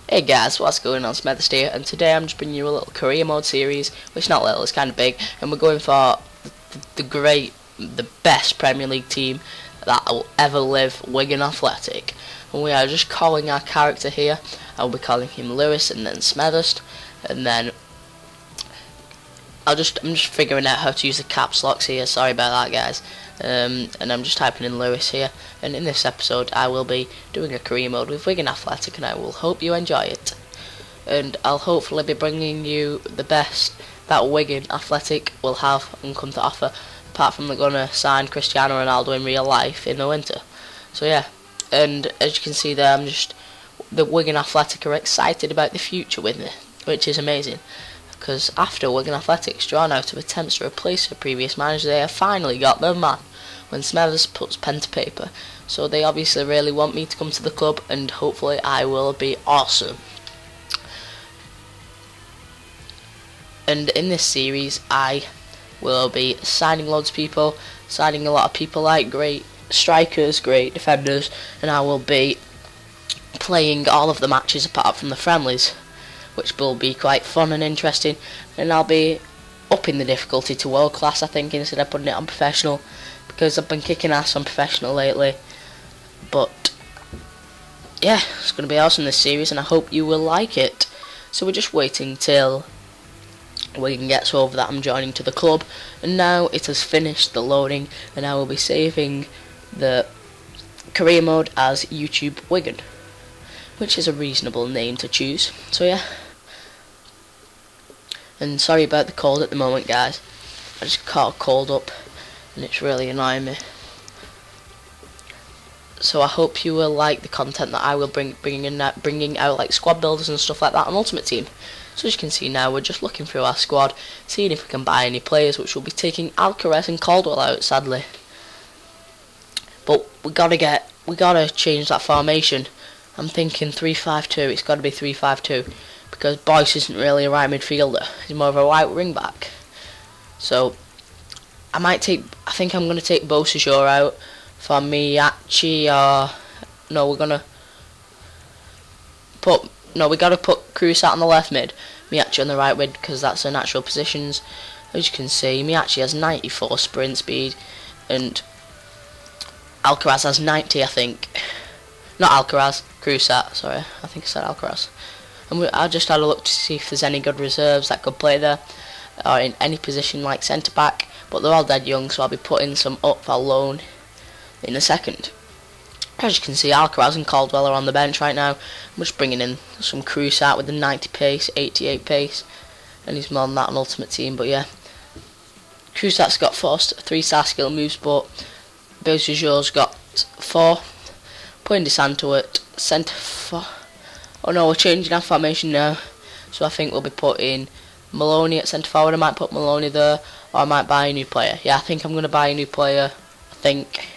Hey guys, what's going on? Smetherst here, and today I'm just bringing you a little career mode series, which is not little, it's kind of big, and we're going for the best Premier League team that will ever live, Wigan Athletic. And we are just calling our character here. I'll be calling him Lewis, and then Smetherst, and then I'm just figuring out how to use the caps locks here. Sorry about that, guys. And I'm just typing in Lewis here. And in this episode, I will be doing a career mode with Wigan Athletic, and I will hope you enjoy it. And I'll hopefully be bringing you the best that Wigan Athletic will have and come to offer. Apart from they're gonna sign Cristiano Ronaldo in real life in the winter. So yeah. And as you can see there, the Wigan Athletic are excited about the future with me, which is amazing. Because after Wigan Athletics drawn out of attempts to replace the previous manager, they have finally got their man when Smetherst puts pen to paper. So they obviously really want me to come to the club, and hopefully I will be awesome. And in this series I will be signing loads of people, signing a lot of people like great strikers, great defenders, and I will be playing all of the matches apart from the friendlies, which will be quite fun and interesting, and I'll be upping the difficulty to world class, I think, instead of putting it on professional, because I've been kicking ass on professional lately. But yeah, it's going to be awesome, this series, and I hope you will like it. So we're just waiting till Wigan gets over that I'm joining to the club, and now it has finished the loading, and I will be saving the career mode as YouTube Wigan, which is a reasonable name to choose. So yeah. And sorry about the cold at the moment, guys. I just caught a cold up, and it's really annoying me. So I hope you will like the content that I will bringing out like squad builders and stuff like that on Ultimate Team. So as you can see now, we're just looking through our squad, seeing if we can buy any players, which will be taking Alcaraz and Caldwell out, sadly. But we gotta change that formation. I'm thinking 3-5-2. It's got to be 3-5-2 because Boyce isn't really a right midfielder. He's more of a right wing back. So I think I'm going to take Bosajor out for Miyachi, or no, we got to put Cruz out on the left mid, Miyachi on the right mid, because that's their natural positions. As you can see, Miyachi has 94 sprint speed and Alcaraz has 90, I think. Not Alcaraz, Cruzat, sorry, I think I said Alcaraz. And I just had a look to see if there's any good reserves that could play there, or in any position like centre back, but they're all dead young, so I'll be putting some up for loan in a second. As you can see, Alcaraz and Caldwell are on the bench right now. I'm just bringing in some Cruzat with the 90 pace, 88 pace, and he's more than that on Ultimate Team, but yeah. Cruzat's got 3-star skill moves, but Bosajor's got 4. Putting DeSanto at centre for. Oh no, we're changing our formation now. So I think we'll be putting Maloney at centre forward. I might put Maloney there, or I might buy a new player. Yeah, I think I'm going to buy a new player. I think.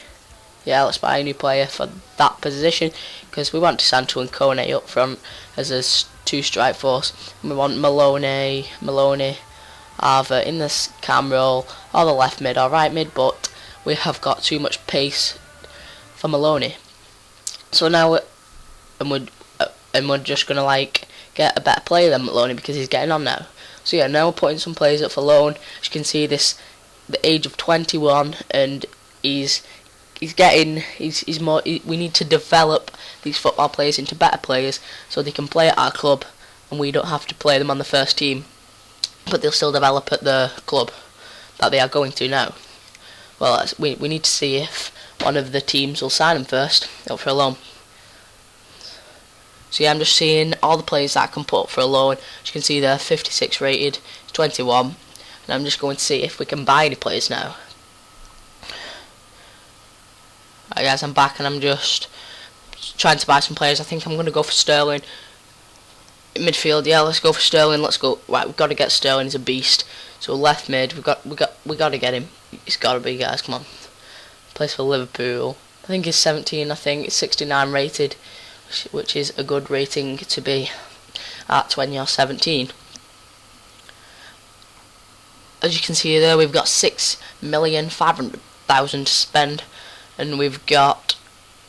Yeah, let's buy a new player for that position, because we want DeSanto and Kone up front as a 2-strike force. And we want Maloney, either in this cam role, or the left mid or right mid, but we have got too much pace for Maloney. So now we're just gonna like get a better player than Maloney because he's getting on now. So yeah, now we're putting some players up for loan. As you can see, the age of 21, and we need to develop these football players into better players so they can play at our club, and we don't have to play them on the first team, but they'll still develop at the club that they are going to now. Well, we need to see if one of the teams will sign him first, up for a loan. So yeah, I'm just seeing all the players that I can put up for a loan. As you can see, they're 56 rated, 21, and I'm just going to see if we can buy any players now. Alright guys, I'm back, and I'm just trying to buy some players. I think I'm going to go for Sterling. In midfield, yeah, let's go for Sterling. Let's go. Right, we've got to get Sterling. He's a beast. So left mid, we got to get him. He's got to be, guys. Come on. Plays for Liverpool. I think he's 17. I think it's 69 rated, which is a good rating to be at when you're 17. As you can see there, we've got 6,500,000 to spend, and we've got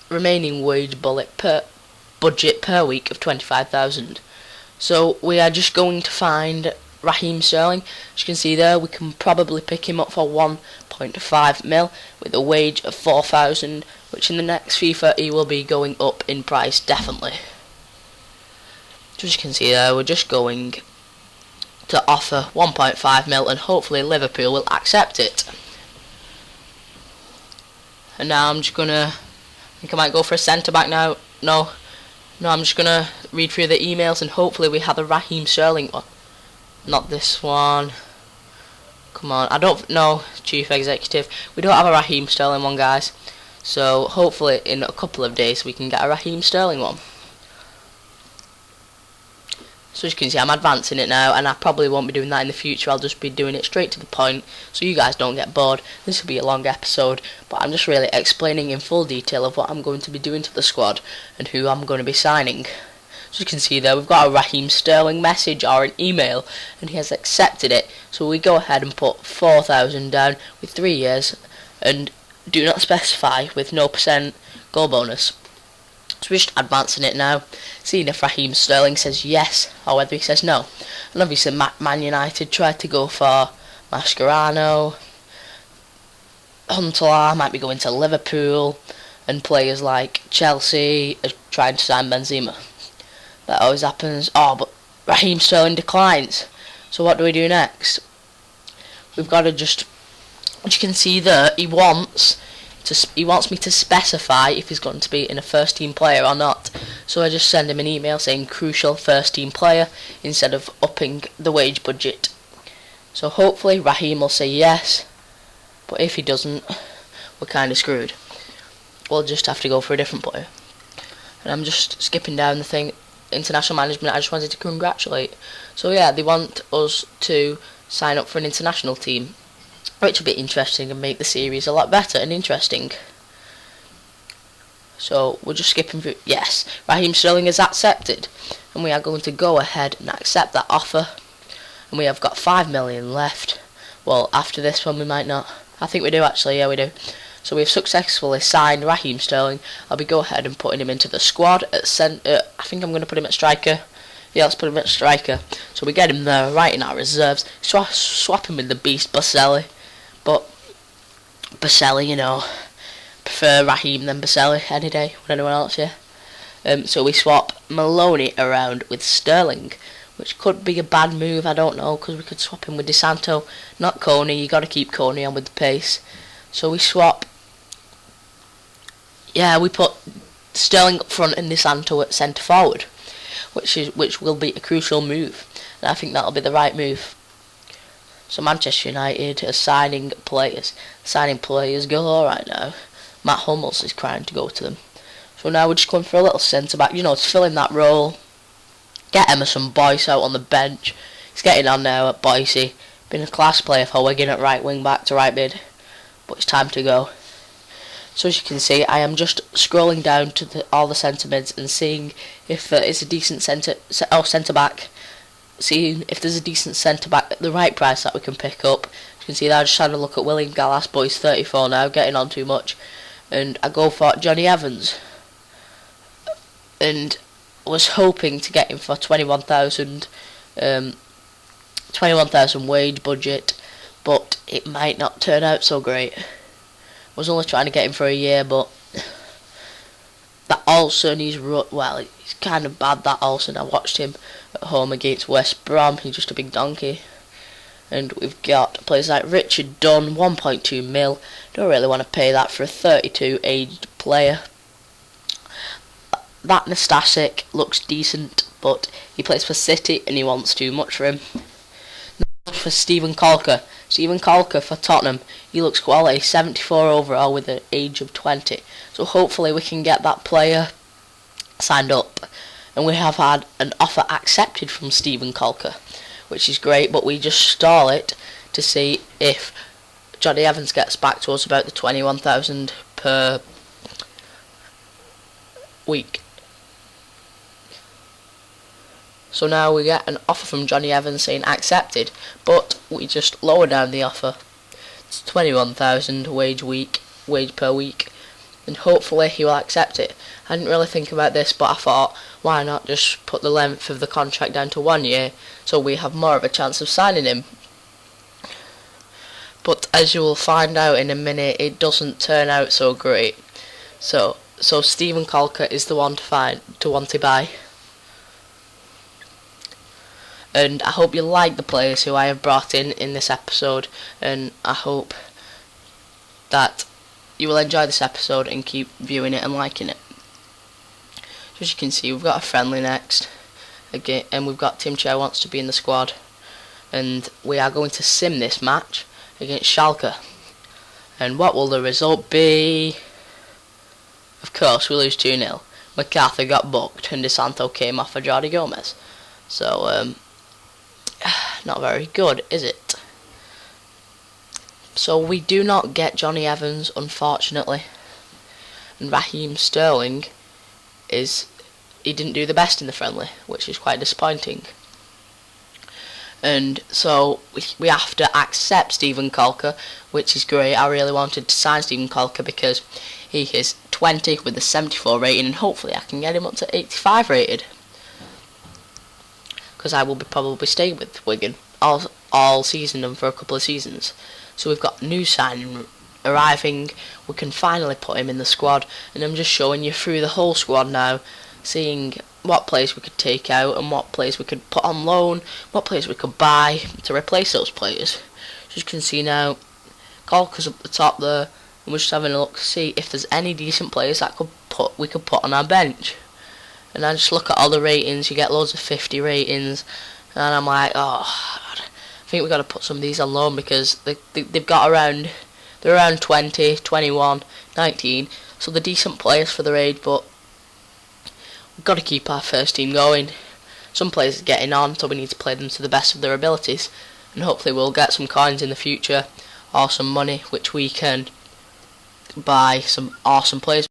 remaining wage bullet per budget per week of 25,000. So we are just going to find Raheem Sterling. As you can see there, we can probably pick him up for 1.5 mil with a wage of 4,000, which in the next FIFA he will be going up in price definitely. So as you can see there, we're just going to offer 1.5 mil and hopefully Liverpool will accept it. And now I'm just gonna, I think I might go for a centre back now. No, I'm just gonna read through the emails and hopefully we have a Raheem Sterling one. Not this one. Come on, I don't know, Chief Executive. We don't have a Raheem Sterling one, guys. So hopefully in a couple of days we can get a Raheem Sterling one. So as you can see, I'm advancing it now, and I probably won't be doing that in the future. I'll just be doing it straight to the point, so you guys don't get bored. This will be a long episode, but I'm just really explaining in full detail of what I'm going to be doing to the squad, and who I'm going to be signing. So you can see there, we've got a Raheem Sterling message or an email, and he has accepted it. So we go ahead and put 4,000 down with 3 years, and do not specify with no % goal bonus. So we're just advancing it now, seeing if Raheem Sterling says yes or whether he says no. And obviously Man United tried to go for Mascherano, Huntelaar might be going to Liverpool, and players like Chelsea are trying to sign Benzema. That always happens. Oh, but Raheem Sterling declines. So what do we do next? We've got to just, as you can see there, he wants me to specify if he's going to be in a first team player or not. So I just send him an email saying crucial first team player instead of upping the wage budget. So hopefully Raheem will say yes, but if he doesn't, we're kind of screwed. We'll just have to go for a different player. And I'm just skipping down the thing, international management. I just wanted to congratulate. So yeah, they want us to sign up for an international team, which will be interesting and make the series a lot better and interesting. So we're just skipping through. Yes, Raheem Sterling is accepted, and we are going to go ahead and accept that offer. And we have got 5 million left. Well, after this one we might not. I think we do actually. Yeah, we do. So we've successfully signed Raheem Sterling. I'll be go ahead and putting him into the squad at centre. I think I'm going to put him at striker. Yeah, let's put him at striker. So we get him there, right in our reserves. Swap him with the beast Baselli. But Baselli, you know, prefer Raheem than Baselli any day with anyone else, yeah. So we swap Maloney around with Sterling, which could be a bad move, I don't know, because we could swap him with De Santo, not Coney. You got to keep Coney on with the pace. So we swap. Yeah, we put Sterling up front and De Santo at centre forward, which will be a crucial move, and I think that'll be the right move. So Manchester United are signing players galore right now. Matt Hummels is crying to go to them. So now we're just going for a little centre back, you know, to fill in that role. Get Emerson Boyce out on the bench. He's getting on now at Boise. Been a class player for Wigan at right wing back to right mid, but it's time to go. So as you can see, I am just scrolling down to all the centre mids and seeing if there is a decent centre back. Seeing if there's a decent centre back at the right price that we can pick up. You can see that I'm just trying to look at William Gallas, but he's 34 now, getting on too much. And I go for Johnny Evans. And I was hoping to get him for 21,000 wage budget, but it might not turn out so great. I was only trying to get him for a year, but that Olsen, he's kind of bad, that Olsen. I watched him at home against West Brom. He's just a big donkey. And we've got players like Richard Dunn, 1.2 mil. Don't really want to pay that for a 32 aged player. That Nastasic looks decent, but he plays for City and he wants too much for him. Now for Steven Kalka. Steven Kalka for Tottenham. He looks quality, 74 overall with an age of 20. So hopefully we can get that player signed up. And we have had an offer accepted from Steven Kalka, which is great, but we just stall it to see if Johnny Evans gets back to us about the 21,000 per week. So now we get an offer from Johnny Evans saying accepted, but we just lower down the offer. It's 21,000 wage per week. and hopefully he will accept it. I didn't really think about this, but I thought, why not just put the length of the contract down to 1 year, so we have more of a chance of signing him. But as you will find out in a minute, it doesn't turn out so great. So Stephen Colker is the one to want to buy. And I hope you like the players who I have brought in this episode, and I hope that you will enjoy this episode and keep viewing it and liking it. As you can see, we've got a friendly next again, and we've got Tim Chair wants to be in the squad, and we are going to sim this match against Schalke. And what will the result be? Of course, we lose 2-0. MacArthur got booked and DeSanto came off for Jordi Gomez. So, not very good, is it? So we do not get Johnny Evans, unfortunately. And Raheem Sterling he didn't do the best in the friendly, which is quite disappointing. And so we have to accept Stephen Colker, which is great. I really wanted to sign Stephen Colker because he is 20 with a 74 rating, and hopefully I can get him up to 85 rated. Because I will be probably staying with Wigan all season and for a couple of seasons. So we've got new signing arriving. We can finally put him in the squad, and I'm just showing you through the whole squad now, seeing what players we could take out and what players we could put on loan, what players we could buy to replace those players. As you can see now, Colker's up the top there, and we're just having a look to see if there's any decent players that we could put on our bench. And I just look at all the ratings. You get loads of 50 ratings, and I'm like, oh, God, I think we've got to put some of these on loan because they've got they're around 20, 21, 19, so they're decent players for their age, but we've got to keep our first team going. Some players are getting on, so we need to play them to the best of their abilities, and hopefully we'll get some coins in the future or some money which we can buy some awesome players.